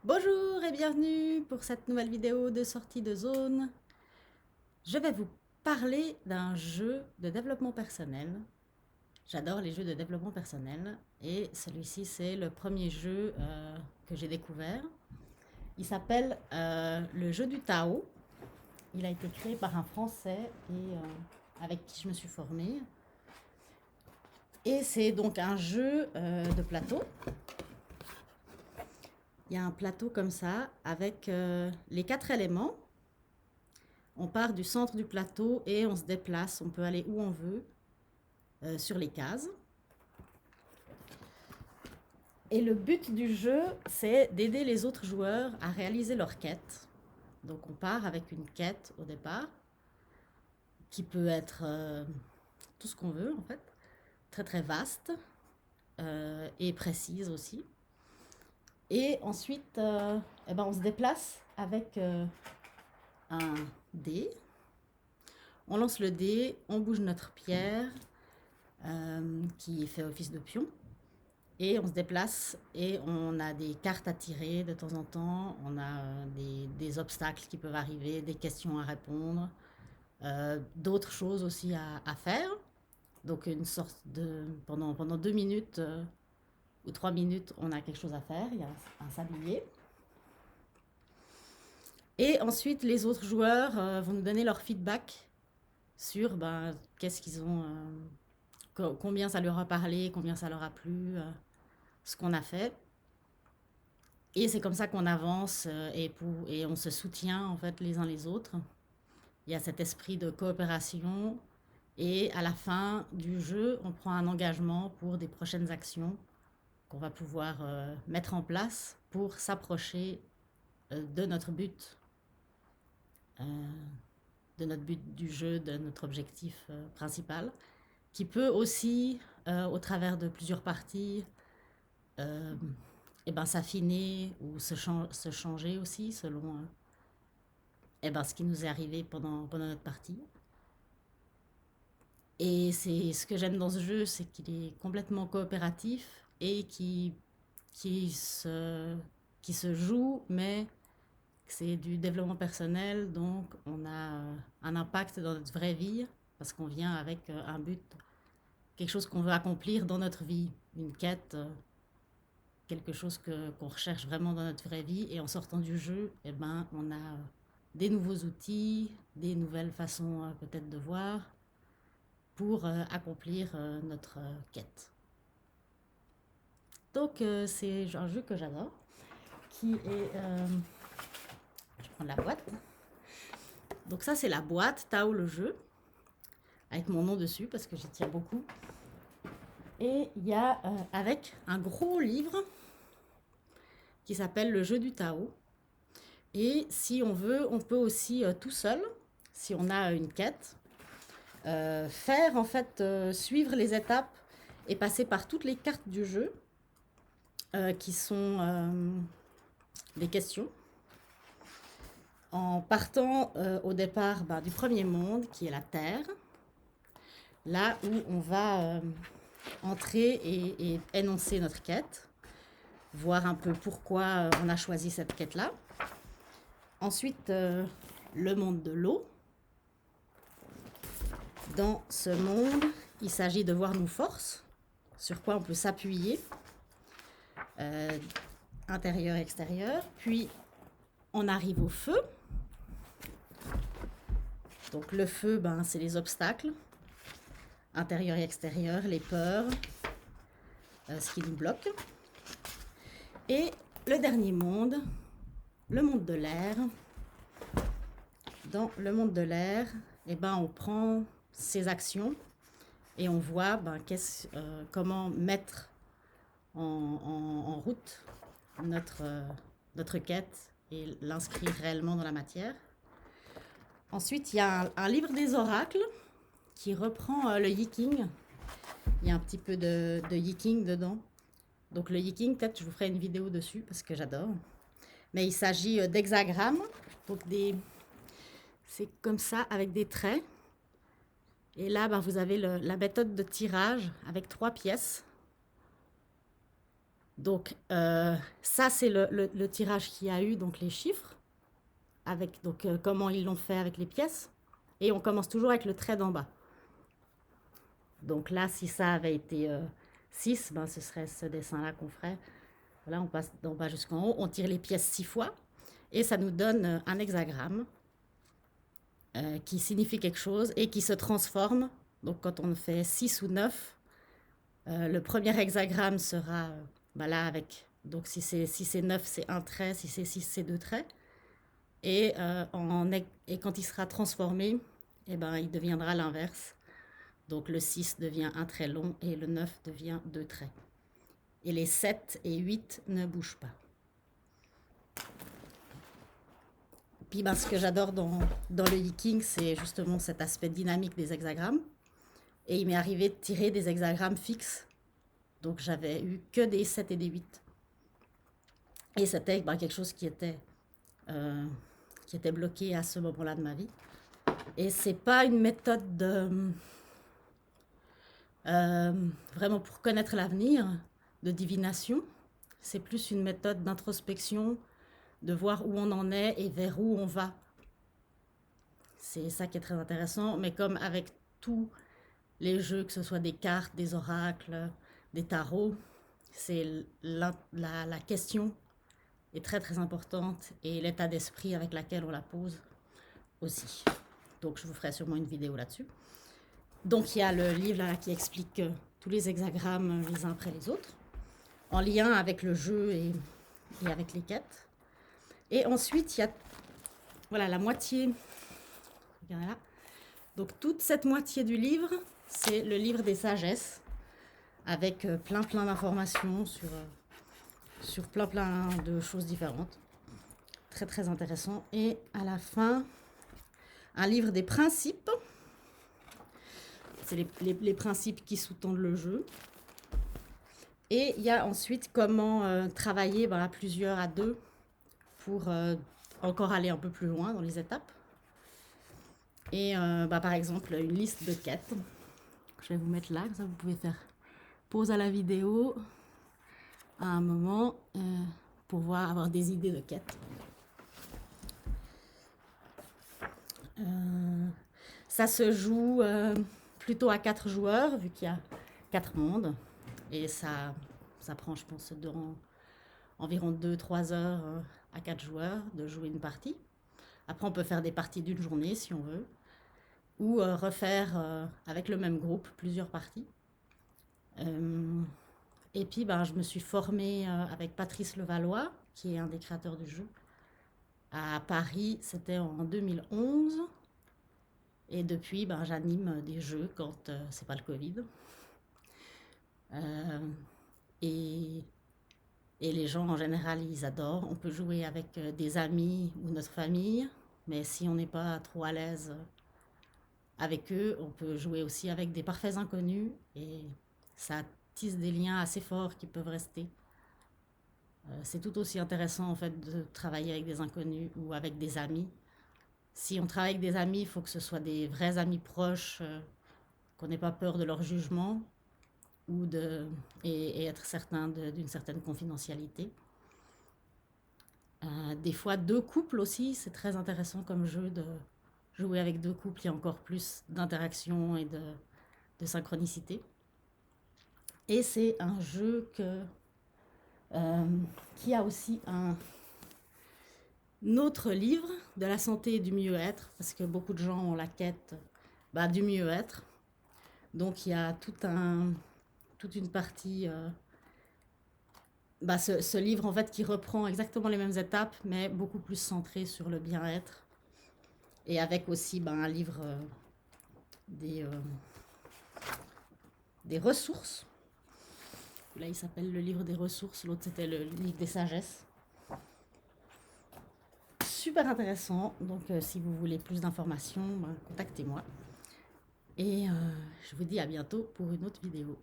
Bonjour et bienvenue pour cette nouvelle vidéo de sortie de zone. Je vais vous parler d'un jeu de développement personnel. J'adore les jeux de développement personnel et celui-ci c'est le premier jeu que j'ai découvert. Il s'appelle le jeu du Tao. Il a été créé par un Français et avec qui je me suis formée. Et c'est donc un jeu de plateau. Il y a un plateau comme ça avec les 4 éléments. On part du centre du plateau et on se déplace. On peut aller où on veut sur les cases. Et le but du jeu, c'est d'aider les autres joueurs à réaliser leur quête. Donc on part avec une quête au départ, qui peut être tout ce qu'on veut en fait, très très vaste et précise aussi. Et ensuite, on se déplace avec un dé. On lance le dé, on bouge notre pierre qui fait office de pion. Et on se déplace et on a des cartes à tirer de temps en temps, on a des obstacles qui peuvent arriver, des questions à répondre, d'autres choses aussi à faire. Donc une sorte de... Pendant 2 minutes ou 3 minutes, on a quelque chose à faire, il y a un sablier. Et ensuite, les autres joueurs vont nous donner leur feedback sur qu'est-ce qu'ils ont, combien ça leur a parlé, combien ça leur a plu, ce qu'on a fait. Et c'est comme ça qu'on avance et on se soutient en fait les uns les autres. Il y a cet esprit de coopération et à la fin du jeu, on prend un engagement pour des prochaines actions qu'on va pouvoir mettre en place pour s'approcher de notre but, euh, de notre but du jeu, de notre objectif principal, qui peut aussi, au travers de plusieurs parties, euh, s'affiner ou se changer aussi selon ce qui nous est arrivé pendant notre partie. Et c'est ce que j'aime dans ce jeu, c'est qu'il est complètement coopératif et qui, se, qui se joue, mais c'est du développement personnel, donc on a un impact dans notre vraie vie, parce qu'on vient avec un but, quelque chose qu'on veut accomplir dans notre vie, une quête, quelque chose qu'on recherche vraiment dans notre vraie vie. Et en sortant du jeu, on a des nouveaux outils, des nouvelles façons peut-être de voir pour accomplir notre quête. Donc c'est un jeu que j'adore, qui est... je vais prendre la boîte. Donc ça c'est la boîte, Tao le jeu, avec mon nom dessus parce que j'y tiens beaucoup. Et il y a avec un gros livre qui s'appelle Le jeu du Tao. Et si on veut, on peut aussi tout seul, si on a une quête, faire en fait, suivre les étapes et passer par toutes les cartes du jeu qui sont des questions. En partant au départ du premier monde qui est la Terre, là où on va entrer et énoncer notre quête, voir un peu pourquoi on a choisi cette quête-là. Ensuite, le monde de l'eau. Dans ce monde, il s'agit de voir nos forces, sur quoi on peut s'appuyer, intérieur, extérieur. Puis, on arrive au feu. Donc, le feu, c'est les obstacles, intérieur et extérieur, les peurs, ce qui nous bloque. Et le dernier monde, le monde de l'air. Dans le monde de l'air, on prend ses actions et on voit comment mettre en route notre quête et l'inscrire réellement dans la matière. Ensuite, il y a un livre des oracles qui reprend le Yiking. Il y a un petit peu de Yiking dedans. Donc le Yiking, peut-être je vous ferai une vidéo dessus parce que j'adore. Mais il s'agit d'hexagrammes, donc c'est comme ça avec des traits. Et là, vous avez la méthode de tirage avec 3 pièces. Donc, ça, c'est le tirage qu'il y a eu, donc les chiffres, avec donc, comment ils l'ont fait avec les pièces. Et on commence toujours avec le trait d'en bas. Donc là, si ça avait été 6, ben, ce serait ce dessin-là qu'on ferait. Voilà, on passe d'en bas jusqu'en haut, on tire les pièces 6 fois, et ça nous donne un hexagramme qui signifie quelque chose et qui se transforme. Donc quand on fait 6 ou 9, le premier hexagramme sera ben là avec, donc si c'est 9, c'est un trait, si c'est 6, c'est deux traits. Et, et quand il sera transformé, eh ben, il deviendra l'inverse. Donc le 6 devient un trait long et le 9 devient deux traits. Et les 7 et 8 ne bougent pas. Puis ben, ce que j'adore dans le Yiking, c'est justement cet aspect dynamique des hexagrammes. Et il m'est arrivé de tirer des hexagrammes fixes. Donc j'avais eu que des 7 et des 8. Et c'était ben, quelque chose qui était bloqué à ce moment-là de ma vie. Et c'est pas une méthode de, vraiment pour connaître l'avenir, de divination. C'est plus une méthode d'introspection, de voir où on en est et vers où on va. C'est ça qui est très intéressant. Mais comme avec tous les jeux, que ce soit des cartes, des oracles, des tarots, c'est la question est très très importante et l'état d'esprit avec lequel on la pose aussi. Donc je vous ferai sûrement une vidéo là-dessus. Donc il y a le livre là qui explique tous les hexagrammes les uns après les autres, en lien avec le jeu et avec les quêtes. Et ensuite il y a voilà la moitié. Regardez là. Donc toute cette moitié du livre, c'est le livre des sagesses, avec plein d'informations sur plein de choses différentes. Très très intéressant. Et à la fin, un livre des principes. C'est les principes qui sous-tendent le jeu. Et il y a ensuite comment travailler à plusieurs, à deux, pour encore aller un peu plus loin dans les étapes. Et par exemple, une liste de quêtes. Je vais vous mettre là, ça vous pouvez faire pause à la vidéo à un moment pour avoir des idées de quêtes. Ça se joue plutôt à 4 joueurs, vu qu'il y a 4 mondes. Et ça prend, je pense, environ 2-3 heures à 4 joueurs de jouer une partie. Après, on peut faire des parties d'une journée si on veut. Ou refaire avec le même groupe plusieurs parties. Et puis, je me suis formée avec Patrice Levallois, qui est un des créateurs du jeu, à Paris. C'était en 2011. Et depuis, j'anime des jeux quand c'est pas le Covid. Et les gens, en général, ils adorent. On peut jouer avec des amis ou notre famille. Mais si on n'est pas trop à l'aise avec eux, on peut jouer aussi avec des parfaits inconnus. Et ça tisse des liens assez forts qui peuvent rester. C'est tout aussi intéressant, en fait, de travailler avec des inconnus ou avec des amis. Si on travaille avec des amis, il faut que ce soit des vrais amis proches, qu'on n'ait pas peur de leur jugement et être certain d'une certaine confidentialité. Des fois, deux couples aussi, c'est très intéressant comme jeu de jouer avec deux couples. Il y a encore plus d'interaction et de synchronicité. Et c'est un jeu qui a aussi un autre livre de la santé et du mieux-être, parce que beaucoup de gens ont la quête du mieux-être. Donc il y a toute une partie, ce livre en fait qui reprend exactement les mêmes étapes, mais beaucoup plus centré sur le bien-être. Et avec aussi un livre des ressources. Là, il s'appelle le livre des ressources, l'autre c'était le livre des sagesses. Super intéressant, donc si vous voulez plus d'informations, contactez-moi. Et je vous dis à bientôt pour une autre vidéo.